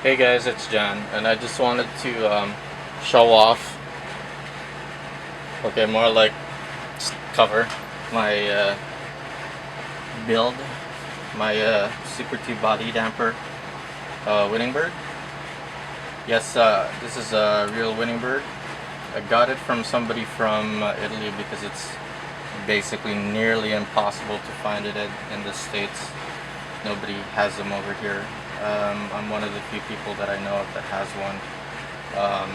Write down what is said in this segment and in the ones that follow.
Hey guys, it's John, and I just wanted to show off, okay, more like just cover my build, my Super 2 body damper winning bird. Yes, this is a real winning bird. I got it from somebody from Italy because it's basically nearly impossible to find it in the States. Nobody has them over here. I'm one of the few people that I know of that has one. I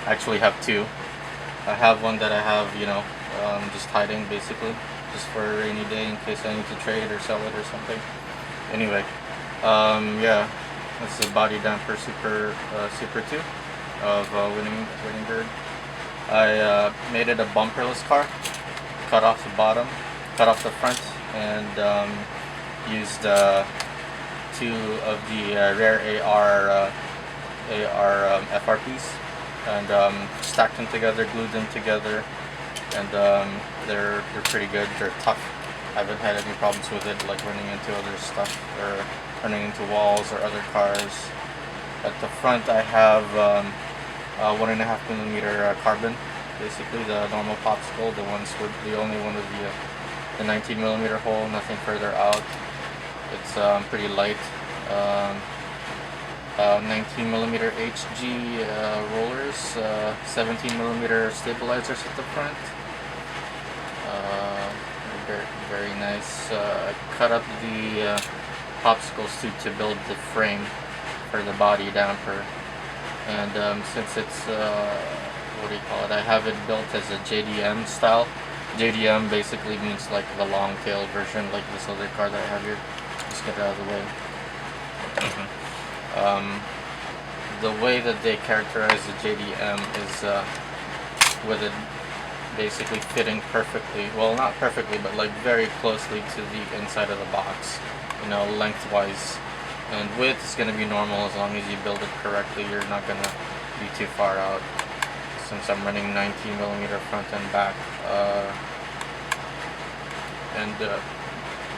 actually have two. I have one that I have, just hiding basically, just for a rainy day in case I need to trade or sell it or something. Anyway, yeah, this is a body damper Super 2 of winning bird. I made it a bumperless car, cut off the bottom, cut off the front, and used two of the rare AR FRPs and stacked them together, glued them together, and they're pretty good. They're tough. I haven't had any problems with it, like running into other stuff or running into walls or other cars. At the front, I have 1.5mm carbon, basically the normal popsicle, the only one with the 19mm hole, nothing further out. It's pretty light. 19mm HG rollers, 17mm stabilizers at the front. Very nice. I cut up the popsicles to build the frame for the body damper, and since it's what do you call it? I have it built as a JDM style. JDM basically means like the long tail version, like this other car that I have here. Just get it out of the way. The way that they characterize the JDM is with it basically fitting perfectly, well, not perfectly, but like very closely to the inside of the box, lengthwise. And width is going to be normal as long as you build it correctly. You're not going to be too far out, since I'm running 19mm front and back.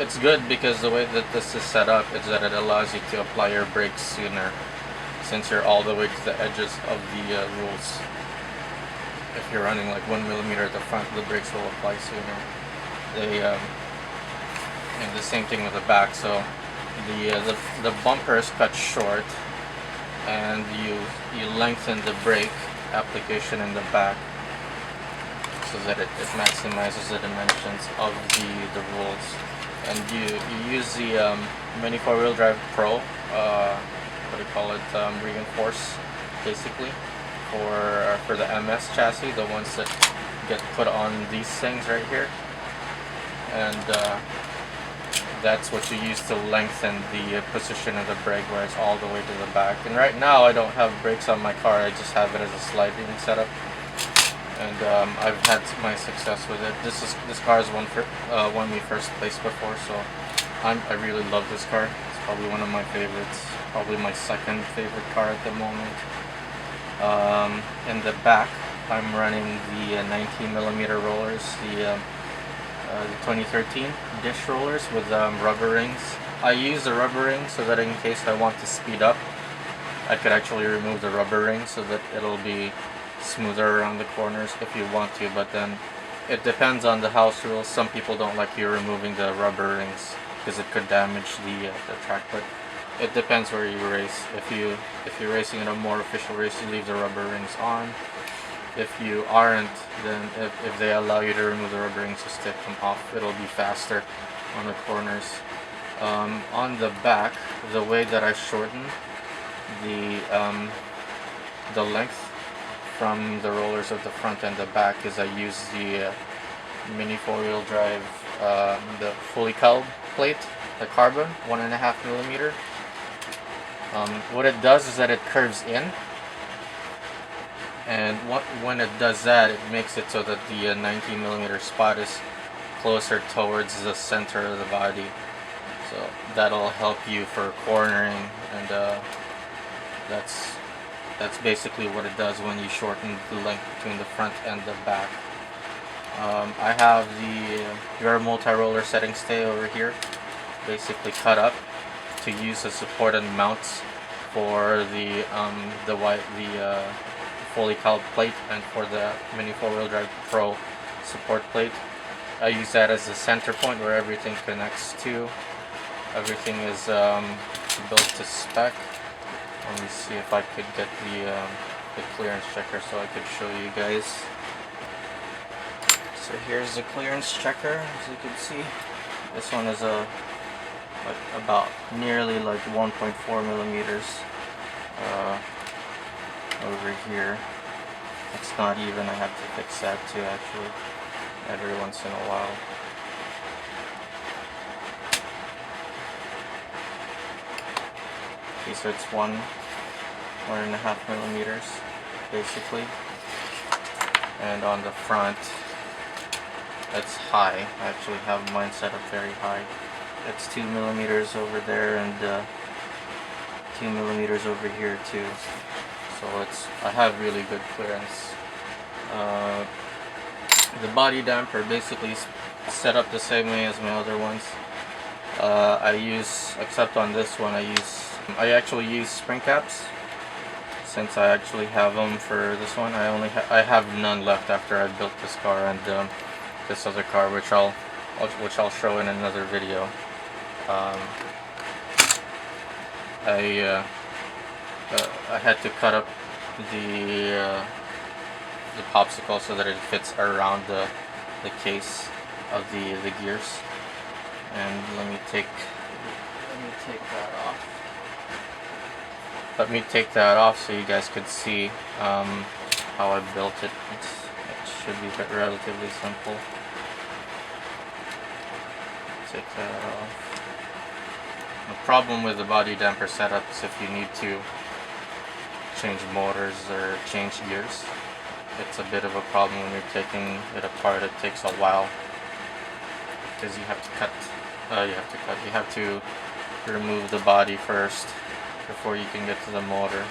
It's good because the way that this is set up is that it allows you to apply your brakes sooner, since you're all the way to the edges of the rules. If you're running like 1mm at the front, the brakes will apply sooner. And the same thing with the back. So the bumper is cut short, and you lengthen the brake application in the back so that it maximizes the dimensions of the rules. And you use the Mini 4-wheel drive Pro, reinforce, basically, for the MS chassis, the ones that get put on these things right here, and that's what you use to lengthen the position of the brake, where it's all the way to the back. And right now I don't have brakes on my car, I just have it as a sliding setup, and I've had my success with it. This car has won me first place before, so I really love this car. It's probably one of my favorites, probably my second favorite car at the moment. In the back, I'm running the 19mm rollers, the 2013 dish rollers with rubber rings. I use the rubber rings so that in case I want to speed up, I could actually remove the rubber rings so that it'll be smoother around the corners if you want to, but then it depends on the house rules. Some people don't like you removing the rubber rings because it could damage the track, but it depends where you race. If you're racing in a more official race, you leave the rubber rings on. If you aren't, then if they allow you to remove the rubber rings, just take them off. It'll be faster on the corners. On the back, the way that I shorten the length from the rollers of the front and the back is I use the Mini 4-wheel drive, the fully cal plate, the carbon, 1.5mm. What it does is that it curves in, and when it does that, it makes it so that the 19mm spot is closer towards the center of the body. So that'll help you for cornering, and that's basically what it does when you shorten the length between the front and the back. I have your multi-roller setting stay over here, basically cut up to use as support and mounts for the fully colored plate and for the Mini 4-wheel drive Pro support plate. I use that as the center point where everything connects to. Everything is built to spec. Let me see if I could get the clearance checker so I could show you guys. So here's the clearance checker, as you can see. This one is about nearly like 1.4 millimeters over here. It's not even. I have to fix that too, actually, every once in a while. Okay, so it's 1.5 millimeters basically, and on the front it's high. I actually have mine set up very high. It's 2 millimeters over there and 2 millimeters over here too. So I have really good clearance. The body damper basically set up the same way as my other ones. Except on this one, I actually use spring caps. Since I actually have them for this one, I have none left after I built this car and this other car, which I'll show in another video. I had to cut up the popsicle so that it fits around the case of the gears. And let me take that off. Let me take that off so you guys could see how I built it. It should be relatively simple. Take that off. The problem with the body damper setup is if you need to change motors or change gears, it's a bit of a problem when you're taking it apart. It takes a while because you have to remove the body first before you can get to the motor.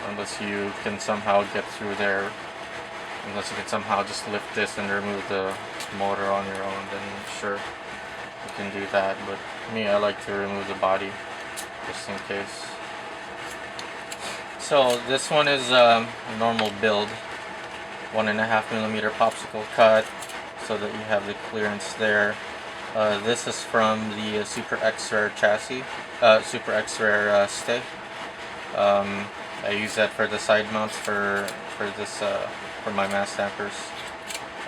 Unless you can somehow get through there, unless you can somehow just lift this and remove the motor on your own, then sure, you can do that. But me, I like to remove the body just in case. So this one is a normal build, 1.5 millimeter popsicle cut, so that you have the clearance there. This is from the Super X-Rare chassis, Super X-Rare stay. I use that for the side mounts for my mass dampers.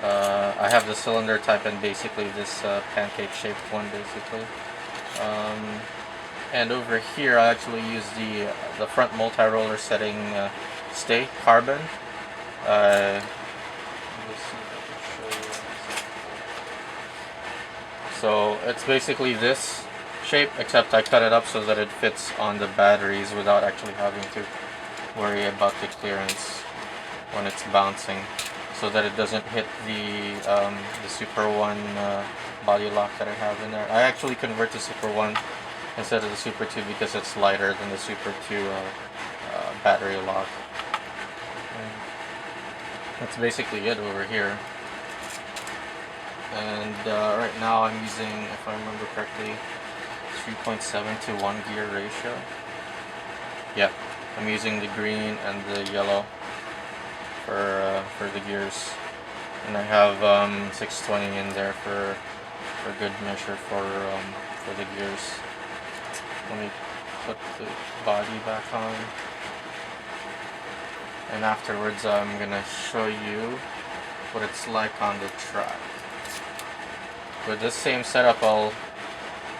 I have the cylinder type and basically this pancake shaped one basically. And over here I actually use the front multi-roller setting stay carbon. So it's basically this shape, except I cut it up so that it fits on the batteries without actually having to worry about the clearance when it's bouncing, so that it doesn't hit the Super 1 body lock that I have in there. I actually convert to Super 1 instead of the Super 2 because it's lighter than the Super 2 battery lock. And that's basically it over here. And right now I'm using, if I remember correctly, 3.7 to 1 gear ratio. Yeah, I'm using the green and the yellow for the gears, and I have 620 in there for good measure for the gears. Let me put the body back on, and afterwards I'm gonna show you what it's like on the track. With this same setup I'll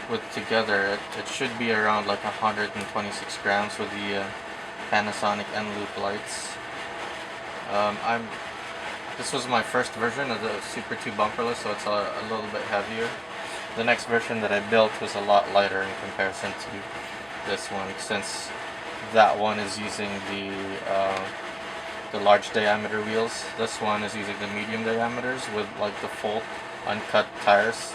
put together, it should be around like 126 grams with the Panasonic N-Loop lights. This was my first version of the Super 2 Bumperless, so it's a little bit heavier. The next version that I built was a lot lighter in comparison to this one, since that one is using the large diameter wheels. This one is using the medium diameters with like the full uncut tires.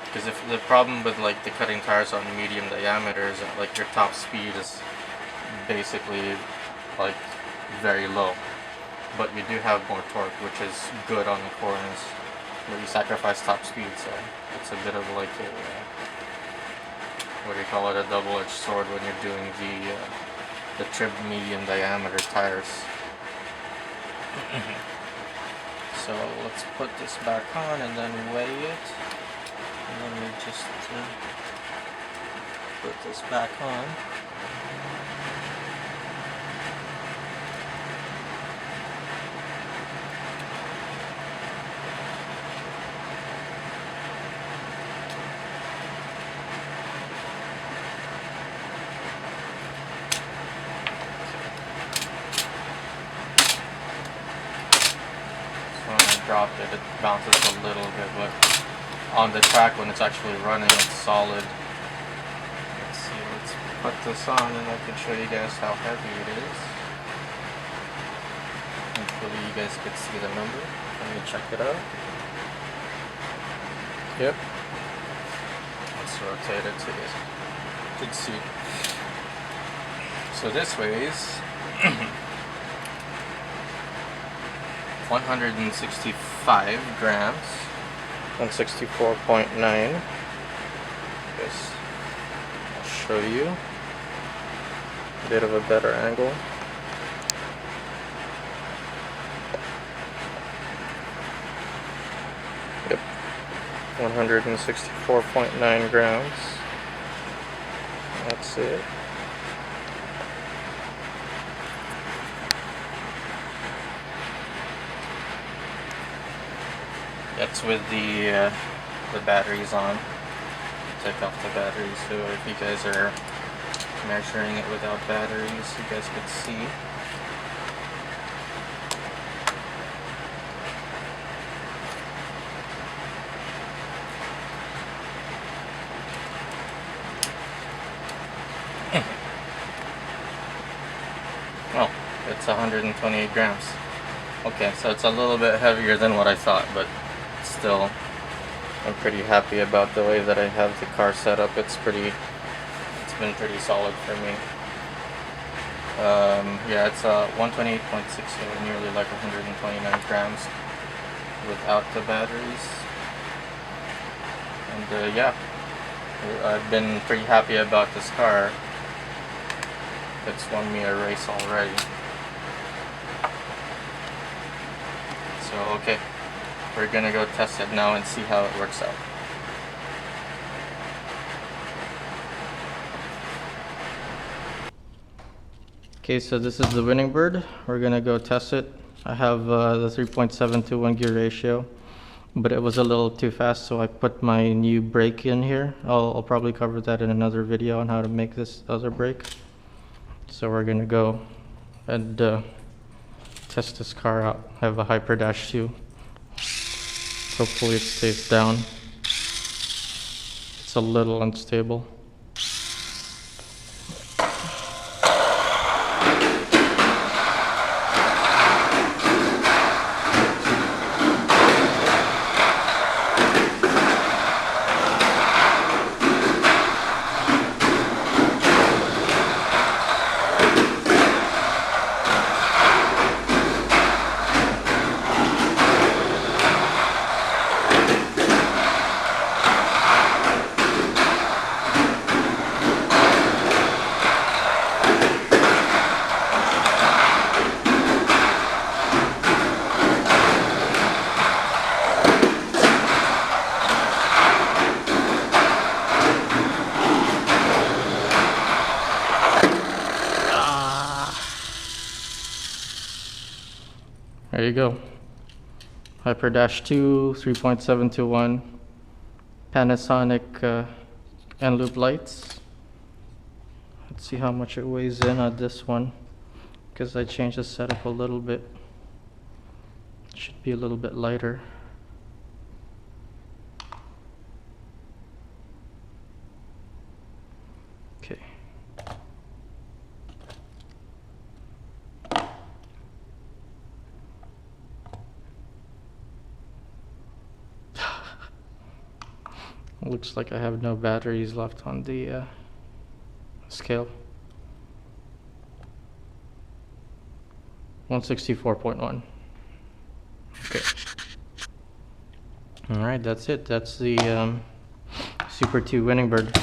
Because if the problem with like the cutting tires on medium diameters, like your top speed is basically like very low, but you do have more torque, which is good on the corners, but you sacrifice top speed, so it's a bit of like what do you call it, a double-edged sword when you're doing the trim medium diameter tires. So let's put this back on and then weigh it. And let me just put this back on. When I drop it, it bounces a little bit, but on the track when it's actually running, it's solid. Let's see, let's put this on and I can show you guys how heavy it is. Hopefully you guys can see the number. Let me check it out. Yep. Let's rotate it so you guys can see. So this weighs 165 grams, 164.9. Yes, I'll show you a bit of a better angle. Yep, 164.9 grams. That's it. That's with the batteries on. Take off the batteries, so if you guys are measuring it without batteries, you guys could see. Oh, it's 128 grams. Okay, so it's a little bit heavier than what I thought, but still, I'm pretty happy about the way that I have the car set up. It's been pretty solid for me. Yeah, it's 128.6, so nearly like 129 grams without the batteries. And yeah, I've been pretty happy about this car. It's won me a race already. So okay, we're gonna go test it now and see how it works out. Okay, so this is the winning bird. We're gonna go test it. I have the 3.7 to 1 gear ratio, but it was a little too fast, so I put my new brake in here. I'll probably cover that in another video on how to make this other brake. So we're gonna go and test this car out. I have a Hyper Dash 2. Hopefully it stays down. It's a little unstable. There you go. Hyper Dash 2, 3.7 to 1, Panasonic end loop lights. Let's see how much it weighs in on this one, because I changed the setup a little bit. It should be a little bit lighter. Okay. Looks like I have no batteries left on the scale. 164.1. Okay. Alright, that's it. That's the Super 2 winning bird.